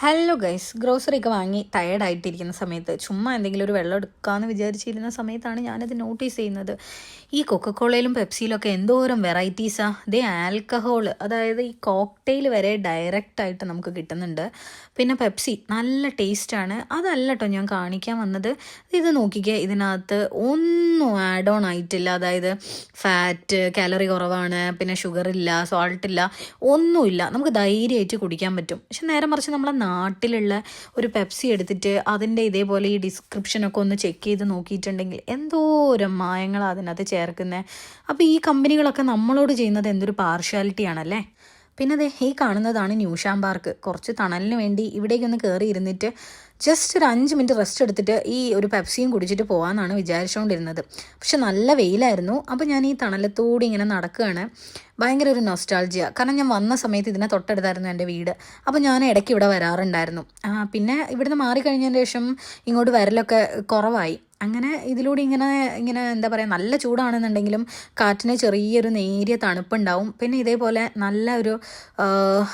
Hello guys, grocery ഒക്കെ വാങ്ങി ടയേർഡായിട്ടിരിക്കുന്ന സമയത്ത് ചുമ്മാ എന്തെങ്കിലും ഒരു വെള്ളം എടുക്കാമെന്ന് വിചാരിച്ചിരുന്ന സമയത്താണ് ഞാനത് നോട്ടീസ് ചെയ്യുന്നത്. ഈ കൊക്കക്കോളയിലും പെപ്സിയിലൊക്കെ എന്തോരം വെറൈറ്റീസാ. ദേ ആൽക്കഹോൾ, അതായത് ഈ കോക്ടെയിൽ വരെ ഡയറക്റ്റായിട്ട് നമുക്ക് കിട്ടുന്നുണ്ട്. പിന്നെ പെപ്സി നല്ല ടേസ്റ്റാണ്. അതല്ല കേട്ടോ ഞാൻ കാണിക്കാൻ വന്നത്. ഇത് നോക്കിക്കേ, ഇതിനകത്ത് ഒന്നും ആഡ് ഓൺ ആയിട്ടില്ല. അതായത് ഫാറ്റ്, കാലറി കുറവാണ്, പിന്നെ ഷുഗർ ഇല്ല, സോൾട്ട് ഇല്ല, ഒന്നുമില്ല. നമുക്ക് ധൈര്യമായിട്ട് കുടിക്കാൻ പറ്റും. പക്ഷെ നേരെ മറിച്ച് നമ്മളെ നാട്ടിലുള്ള ഒരു പെപ്സി എടുത്തിട്ട് അതിൻ്റെ ഇതേപോലെ ഈ ഡിസ്ക്രിപ്ഷനൊക്കെ ഒന്ന് ചെക്ക് ചെയ്ത് നോക്കിയിട്ടുണ്ടെങ്കിൽ എന്തോരം മായങ്ങളാണ് അതിനകത്ത് ചേർക്കുന്നത്. അപ്പോൾ ഈ കമ്പനികളൊക്കെ നമ്മളോട് ചെയ്യുന്നത് എന്തൊരു പാർഷ്യാലിറ്റി ആണല്ലേ. പിന്നെ അതെ, ഈ കാണുന്നതാണ് ന്യൂഷാം പാർക്ക്. കുറച്ച് തണലിന് വേണ്ടി ഇവിടേക്കൊന്ന് കയറി ഇരുന്നിട്ട് ജസ്റ്റ് ഒരു 5 മിനിറ്റ് റെസ്റ്റ് എടുത്തിട്ട് ഈ ഒരു പെപ്സിയും കുടിച്ചിട്ട് പോകാമെന്നാണ് വിചാരിച്ചുകൊണ്ടിരുന്നത്. പക്ഷെ നല്ല വെയിലായിരുന്നു. അപ്പോൾ ഞാൻ ഈ തണലത്തോടെ ഇങ്ങനെ നടക്കുകയാണ്. ഭയങ്കര ഒരു നൊസ്റ്റാൾജിയ. കാരണം ഞാൻ വന്ന സമയത്ത് ഇതിനെ തൊട്ടടുത്തായിരുന്നു എൻ്റെ വീട്. അപ്പോൾ ഞാൻ ഇടയ്ക്ക് ഇവിടെ വരാറുണ്ടായിരുന്നു. പിന്നെ ഇവിടുന്ന് മാറിക്കഴിഞ്ഞതിന് ശേഷം ഇങ്ങോട്ട് വരലൊക്കെ കുറവായി. അങ്ങനെ ഇതിലൂടെ ഇങ്ങനെ ഇങ്ങനെ എന്താ പറയുക, നല്ല ചൂടാണെന്നുണ്ടെങ്കിലും കാറ്റിന് ചെറിയൊരു നേരിയ തണുപ്പുണ്ടാവും. പിന്നെ ഇതേപോലെ നല്ല ഒരു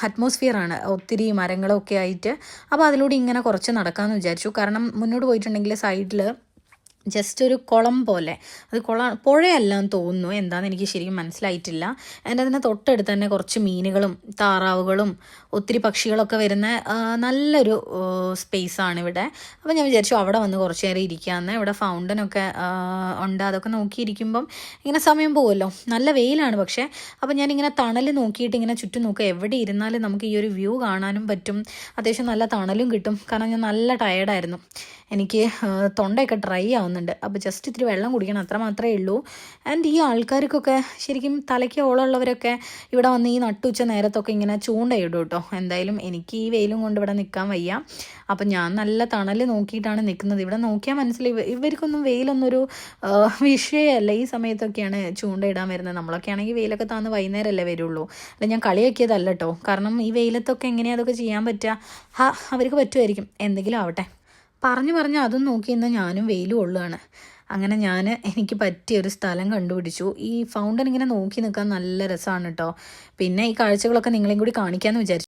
അറ്റ്മോസ്ഫിയറാണ്, ഒത്തിരി മരങ്ങളൊക്കെ ആയിട്ട്. അപ്പോൾ അതിലൂടെ ഇങ്ങനെ കുറച്ച് നടക്കാമെന്ന് വിചാരിച്ചു. കാരണം മുന്നോട്ട് പോയിട്ടുണ്ടെങ്കിൽ സൈഡിൽ ജസ്റ്റ് ഒരു കുളം പോലെ, അത് പുഴയല്ലാന്ന് തോന്നുന്നു, എന്താണെന്ന് എനിക്ക് ശരിക്കും മനസ്സിലായിട്ടില്ല. എൻ്റെ അതിന് തൊട്ടടുത്ത് തന്നെ കുറച്ച് മീനുകളും താറാവുകളും ഒത്തിരി പക്ഷികളൊക്കെ വരുന്ന നല്ലൊരു സ്പേസാണ് ഇവിടെ. അപ്പോൾ ഞാൻ വിചാരിച്ചു അവിടെ വന്ന് കുറച്ച് നേരം ഇരിക്കാമെന്ന്. ഇവിടെ ഫൗണ്ടനൊക്കെ ഉണ്ട്. അതൊക്കെ നോക്കിയിരിക്കുമ്പം ഇങ്ങനെ സമയം പോകുമല്ലോ. നല്ല വെയിലാണ് പക്ഷേ. അപ്പോൾ ഞാനിങ്ങനെ തണൽ നോക്കിയിട്ട് ഇങ്ങനെ ചുറ്റും നോക്കുക. എവിടെ ഇരുന്നാലും നമുക്ക് ഈ ഒരു വ്യൂ കാണാനും പറ്റും. അത്യാവശ്യം നല്ല തണലും കിട്ടും. കാരണം ഞാൻ നല്ല ടയേർഡായിരുന്നു. എനിക്ക് തൊണ്ടയൊക്കെ ഡ്രൈ ആവുന്നുണ്ട്. അപ്പോൾ ജസ്റ്റ് ഇത്തിരി വെള്ളം കുടിക്കണം, അത്ര മാത്രമേ ഉള്ളൂ. ആൻഡ് ഈ ആൾക്കാർക്കൊക്കെ ശരിക്കും തലയ്ക്ക് ഓളമുള്ളവരൊക്കെ ഇവിടെ വന്ന് ഈ നട്ടുച്ച നേരത്തൊക്കെ ഇങ്ങനെ ചൂണ്ടയിടും കേട്ടോ. എന്തായാലും എനിക്ക് ഈ വെയിലും കൊണ്ട് ഇവിടെ നിൽക്കാൻ വയ്യ. അപ്പം ഞാൻ നല്ല തണൽ നോക്കിയിട്ടാണ് നിൽക്കുന്നത്. ഇവിടെ നോക്കിയാൽ മനസ്സിലായി ഇവർക്കൊന്നും വെയിലൊന്നൊരു വിഷയമല്ല. ഈ സമയത്തൊക്കെയാണ് ചൂണ്ടയിടാൻ വരുന്നത്. നമ്മളൊക്കെ ആണെങ്കിൽ വെയിലൊക്കെ താന്ന് വൈകുന്നേരമല്ലേ വരുള്ളൂ. അല്ല, ഞാൻ കളിയാക്കിയതല്ല കേട്ടോ. കാരണം ഈ വെയിലത്തൊക്കെ എങ്ങനെയാണ് അതൊക്കെ ചെയ്യാൻ പറ്റുക? അവർക്ക് പറ്റുമായിരിക്കും, എന്തെങ്കിലും ആവട്ടെ. പറഞ്ഞ് അതും നോക്കി ഇന്ന് ഞാനും വെയിൽ കൊള്ളുകയാണ്. അങ്ങനെ എനിക്ക് പറ്റിയൊരു സ്ഥലം കണ്ടുപിടിച്ചു. ഈ ഫൗണ്ടൻ ഇങ്ങനെ നോക്കി നിൽക്കാൻ നല്ല രസമാണ് കേട്ടോ. പിന്നെ ഈ കാഴ്ചകളൊക്കെ നിങ്ങളെയും കൂടി കാണിക്കാമെന്ന് വിചാരിച്ചു.